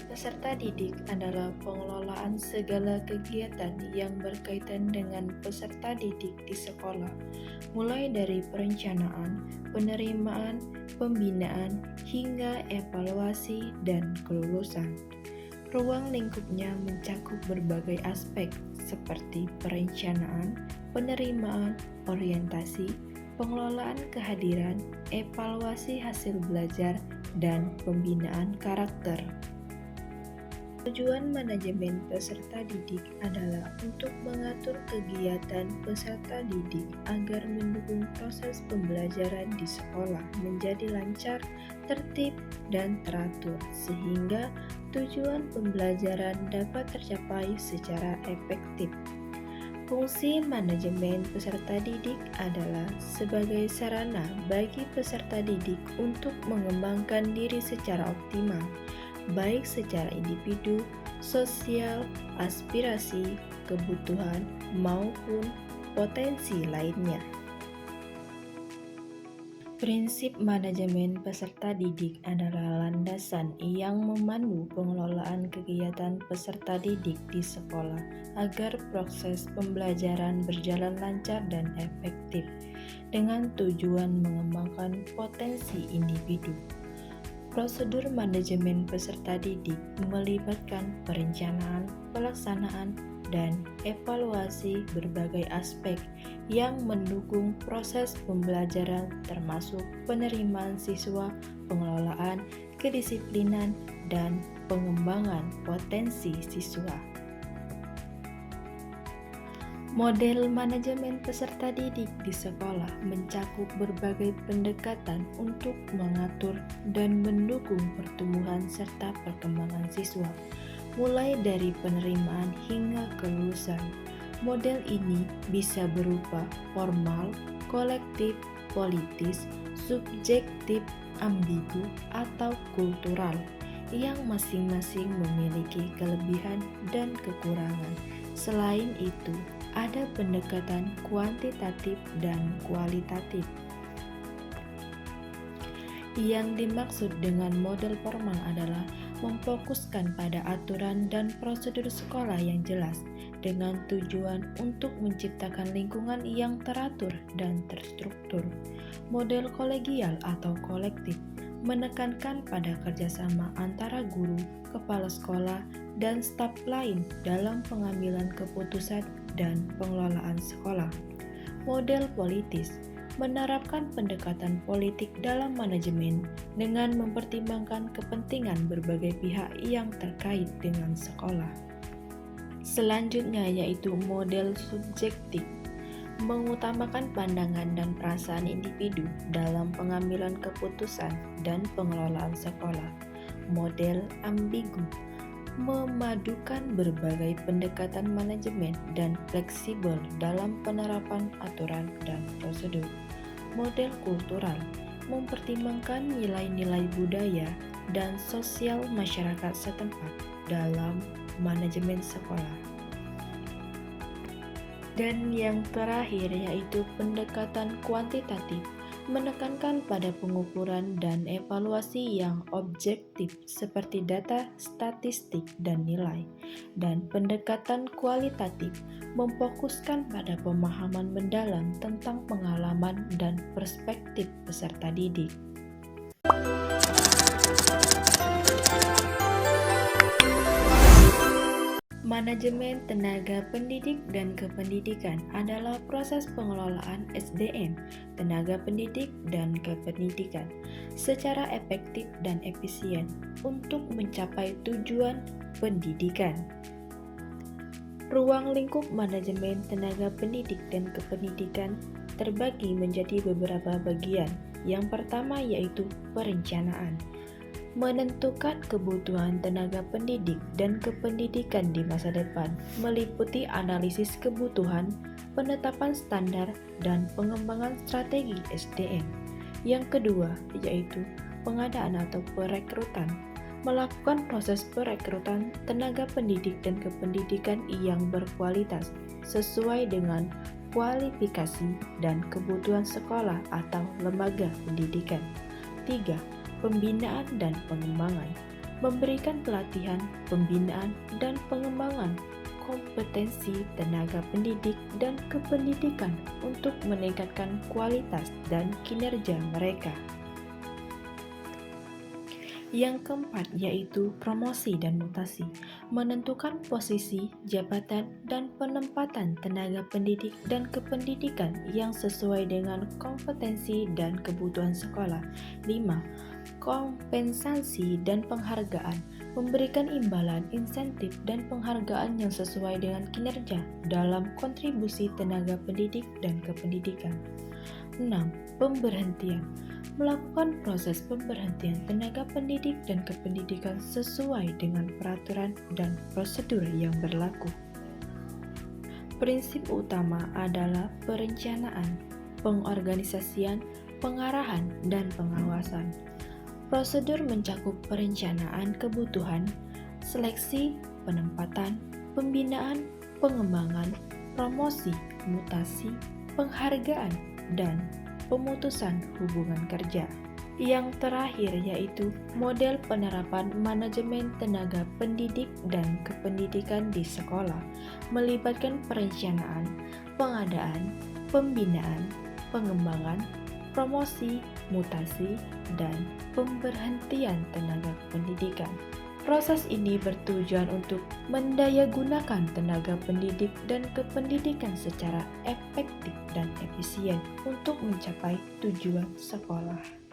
peserta didik adalah pengelolaan segala kegiatan yang berkaitan dengan peserta didik di sekolah, mulai dari perencanaan, penerimaan, pembinaan, hingga evaluasi dan kelulusan. Ruang lingkupnya mencakup berbagai aspek seperti perencanaan, penerimaan, orientasi, pengelolaan kehadiran, evaluasi hasil belajar, dan pembinaan karakter. Tujuan manajemen peserta didik adalah untuk mengatur kegiatan peserta didik agar mendukung proses pembelajaran di sekolah menjadi lancar, tertib, dan teratur, sehingga tujuan pembelajaran dapat tercapai secara efektif. Fungsi manajemen peserta didik adalah sebagai sarana bagi peserta didik untuk mengembangkan diri secara optimal, baik secara individu, sosial, aspirasi, kebutuhan, maupun potensi lainnya. Prinsip manajemen peserta didik adalah landasan yang memandu pengelolaan kegiatan peserta didik di sekolah agar proses pembelajaran berjalan lancar dan efektif dengan tujuan mengembangkan potensi individu. Prosedur manajemen peserta didik melibatkan perencanaan, pelaksanaan, dan evaluasi berbagai aspek yang mendukung proses pembelajaran termasuk penerimaan siswa, pengelolaan, kedisiplinan, dan pengembangan potensi siswa. Model manajemen peserta didik di sekolah mencakup berbagai pendekatan untuk mengatur dan mendukung pertumbuhan serta perkembangan siswa, mulai dari penerimaan hingga kelulusan. Model ini bisa berupa formal, kolektif, politis, subjektif, ambigu, atau kultural, yang masing-masing memiliki kelebihan dan kekurangan. Selain itu, ada pendekatan kuantitatif dan kualitatif. Yang dimaksud dengan model formal adalah memfokuskan pada aturan dan prosedur sekolah yang jelas dengan tujuan untuk menciptakan lingkungan yang teratur dan terstruktur. Model kolegial atau kolektif menekankan pada kerjasama antara guru, kepala sekolah, dan staf lain dalam pengambilan keputusan dan pengelolaan sekolah. Model politis menerapkan pendekatan politik dalam manajemen dengan mempertimbangkan kepentingan berbagai pihak yang terkait dengan sekolah. Selanjutnya yaitu model subjektif, mengutamakan pandangan dan perasaan individu dalam pengambilan keputusan dan pengelolaan sekolah. Model ambigu, memadukan berbagai pendekatan manajemen dan fleksibel dalam penerapan aturan dan prosedur. Model kultural, mempertimbangkan nilai-nilai budaya dan sosial masyarakat setempat dalam manajemen sekolah. Dan yang terakhir yaitu pendekatan kuantitatif, menekankan pada pengukuran dan evaluasi yang objektif seperti data, statistik, dan nilai. Dan pendekatan kualitatif memfokuskan pada pemahaman mendalam tentang pengalaman dan perspektif peserta didik. Manajemen tenaga pendidik dan kependidikan adalah proses pengelolaan SDM, tenaga pendidik dan kependidikan, secara efektif dan efisien untuk mencapai tujuan pendidikan. Ruang lingkup manajemen tenaga pendidik dan kependidikan terbagi menjadi beberapa bagian. Yang pertama yaitu perencanaan. Menentukan kebutuhan tenaga pendidik dan kependidikan di masa depan meliputi analisis kebutuhan, penetapan standar, dan pengembangan strategi SDM. Yang kedua yaitu pengadaan atau perekrutan, melakukan proses perekrutan tenaga pendidik dan kependidikan yang berkualitas sesuai dengan kualifikasi dan kebutuhan sekolah atau lembaga pendidikan. 3. Pembinaan dan pengembangan, memberikan pelatihan, pembinaan, dan pengembangan kompetensi tenaga pendidik dan kependidikan untuk meningkatkan kualitas dan kinerja mereka. Yang keempat yaitu promosi dan mutasi, menentukan posisi, jabatan, dan penempatan tenaga pendidik dan kependidikan yang sesuai dengan kompetensi dan kebutuhan sekolah. 5. Kompensasi dan penghargaan, memberikan imbalan, insentif, dan penghargaan yang sesuai dengan kinerja dalam kontribusi tenaga pendidik dan kependidikan. 6. Pemberhentian, melakukan proses pemberhentian tenaga pendidik dan kependidikan sesuai dengan peraturan dan prosedur yang berlaku. Prinsip utama adalah perencanaan, pengorganisasian, pengarahan, dan pengawasan. Prosedur mencakup perencanaan kebutuhan, seleksi, penempatan, pembinaan, pengembangan, promosi, mutasi, penghargaan, dan pemutusan hubungan kerja. Yang terakhir yaitu model penerapan manajemen tenaga pendidik dan kependidikan di sekolah, melibatkan perencanaan, pengadaan, pembinaan, pengembangan, promosi, mutasi, dan pemberhentian tenaga pendidikan. Proses ini bertujuan untuk mendayagunakan tenaga pendidik dan kependidikan secara efektif dan efisien untuk mencapai tujuan sekolah.